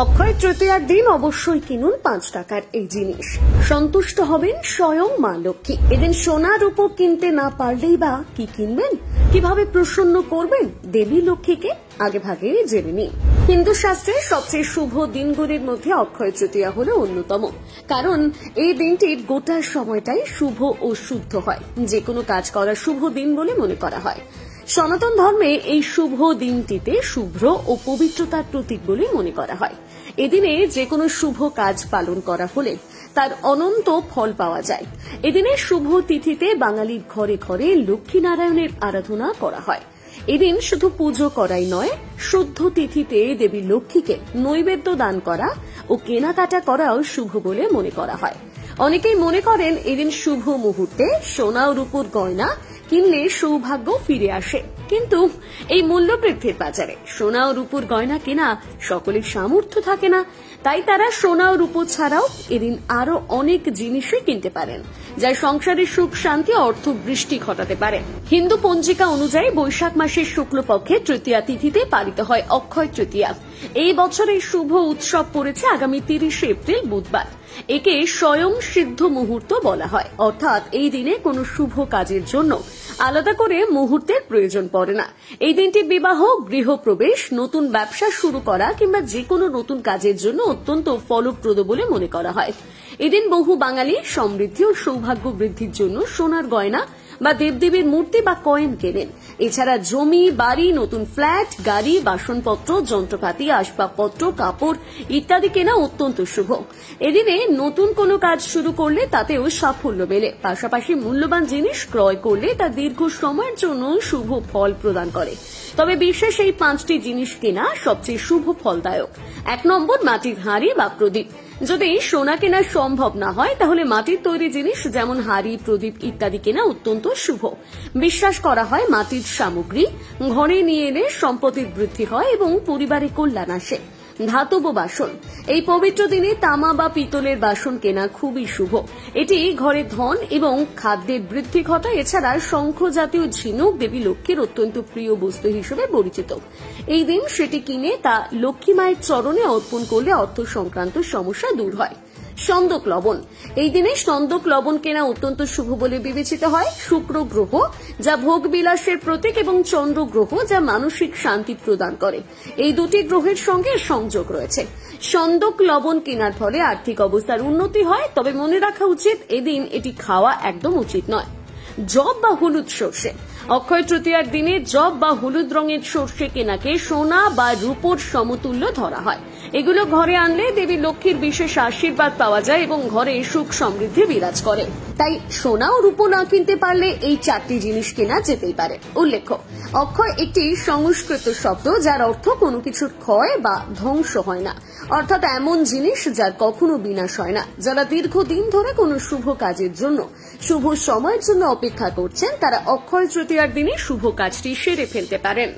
অক্ষয় তৃতীয়ার দিন অবশ্যই কিনুন ৫ টাকার এই জিনিস, সন্তুষ্ট হবেন স্বয়ং মা লক্ষ্মী। এদিন সোনা রূপো কিনতে না পারলেই বা কি কিনবেন, কিভাবে প্রসন্ন করবেন দেবী লক্ষ্মীকে, আগে ভাগে জেনে নিন। হিন্দু শাস্ত্রের সবচেয়ে শুভ দিনগুলির মধ্যে অক্ষয় তৃতীয়া হল অন্যতম, কারণ এই দিনটির গোটা সময়টাই শুভ ও শুদ্ধ হয়, যে কোনো কাজ করা শুভ দিন বলে মনে করা হয়। সনাতন ধর্মে এই শুভ দিনটিতে শুভ্র ও পবিত্রতার প্রতীক বলে মনে করা হয়। এদিনে যে কোনো শুভ কাজ পালন করা হলে তার অনন্ত ফল পাওয়া যায়। এদিনে শুভ তিথিতে বাঙালির ঘরে ঘরে লক্ষ্মীনারায়ণের আরাধনা করা হয়। এদিন শুধু পুজো করাই নয়, শুদ্ধ তিথিতে দেবী লক্ষ্মীকে নৈবেদ্য দান করা ও কেনাকাটা করাও শুভ বলে মনে করা হয়। অনেকেই মনে করেন এদিন শুভ মুহূর্তে সোনা ও রূপোর গয়না কিনলে সৌভাগ্য ফিরে আসে, কিন্তু এই মূল্যবৃদ্ধির বাজারে সোনা ও রূপোর গয়না কেনা সকলের সামর্থ্য থাকে না। তাই তারা সোনা ও রূপো ছাড়াও এদিন আরো অনেক জিনিসই কিনতে পারেন, যা সংসারের সুখ শান্তি ও অর্থ বৃষ্টি ঘটাতে পারে। হিন্দু পঞ্জিকা অনুযায়ী বৈশাখ মাসের শুক্লপক্ষে তৃতীয়া তিথিতে পালিত হয় অক্ষয় তৃতীয়া। এই বছরের শুভ উৎসব পড়েছে আগামী ৩০ এপ্রিল বুধবার। একে স্বয়ং সিদ্ধ মুহূর্ত বলা হয়, অর্থাৎ এই দিনে কোনো শুভ কাজের জন্য আলাদা করে মুহূর্তের প্রয়োজন পড়ে না। এই দিনটি বিবাহ, গৃহপ্রবেশ, নতুন ব্যবসা শুরু করা কিংবা যে কোনো নতুন কাজের জন্য অত্যন্ত ফলপ্রদ বলে মনে করা হয়। এদিন বহু বাঙালি সমৃদ্ধি ও সৌভাগ্য বৃদ্ধির জন্য সোনার গয়না বা দেবদেবীর মূর্তি বা কয়েন কেনেন। এছাড়া জমি, বাড়ি, নতুন ফ্ল্যাট, গাড়ি, বাসনপত্র, যন্ত্রপাতি, আসবাবপত্র, কাপড় ইত্যাদি কেনা অত্যন্ত শুভ। এদিনে নতুন কোনো কাজ শুরু করলে তাতেও সাফল্য মেলে, পাশাপাশি মূল্যবান জিনিস ক্রয় করলে তা দীর্ঘ সময়ের জন্য শুভ ফল প্রদান করে। তবে বিশেষ এই 5টি জিনিস কেনা সবচেয়ে শুভ ফলদায়ক। ১ নম্বর, মাটির হাঁড়ি বা প্রদীপ। যদি সোনা কেনা সম্ভব না হয় তাহলে মাটির তৈরি জিনিস যেমন হাঁড়ি, প্রদীপ ইত্যাদি কেনা অত্যন্ত শুভ। বিশ্বাস করা হয় মাটির সামগ্রী ঘরে নিয়ে এলে সম্পত্তির বৃদ্ধি হয় এবং পরিবারে কল্যাণ আসে। ধাতব বাসন। এই পবিত্র দিনে তামা বা পিতলের বাসন কেনা খুবই শুভ। এটি ঘরে ধন এবং খাদ্যের বৃদ্ধি ঘটায়। এছাড়া শঙ্খ জাতীয় ঝিনুক দেবী লক্ষ্মীর অত্যন্ত প্রিয় বস্তু হিসেবে পরিচিত। এই দিন সেটি কিনে তা লক্ষ্মী মায়ের চরণে অর্পণ করলে অর্থ সংক্রান্ত সমস্যা দূর হয়। সন্দক লবণ। এই দিনে সন্দক লবণ কেনা অত্যন্ত শুভ বলে বিবেচিত হয়। শুক্র গ্রহ যা ভোগ বিলাসের প্রতীক এবং চন্দ্র গ্রহ যা মানসিক শান্তি প্রদান করে, এই দুটি গ্রহের সঙ্গে সংযোগ রয়েছে। সন্দক লবণ কেনার ফলে আর্থিক অবস্থার উন্নতি হয়, তবে মনে রাখা উচিত এদিন এটি খাওয়া একদম উচিত নয়। জব বা হলুদ সর্ষে। অক্ষয় তৃতীয়ার দিনে জব বা হলুদ রঙের সর্ষে কেনাকে সোনা বা রূপোর সমতুল্য ধরা হয়। এগুলো ঘরে আনলে দেবী লক্ষ্মীর বিশেষ আশীর্বাদ পাওয়া যায় এবং ঘরে সুখ সমৃদ্ধি বিরাজ করে। তাই সোনা ও রূপো না কিনতে পারলে এই 4টি জিনিস কেনা যেতেই পারে। উল্লেখ্য, অক্ষয় একটি সংস্কৃত শব্দ যার অর্থ কোনো কিছুর ক্ষয় বা ধ্বংস হয় না, অর্থাৎ এমন জিনিস যার কখনো বিনাশ হয় না। যারা দীর্ঘদিন ধরে কোনো শুভ কাজের জন্য, শুভ সময়ের জন্য অপেক্ষা করছেন তারা অক্ষয় তৃতীয়ার দিনে শুভ কাজটি সেরে ফেলতে পারেন।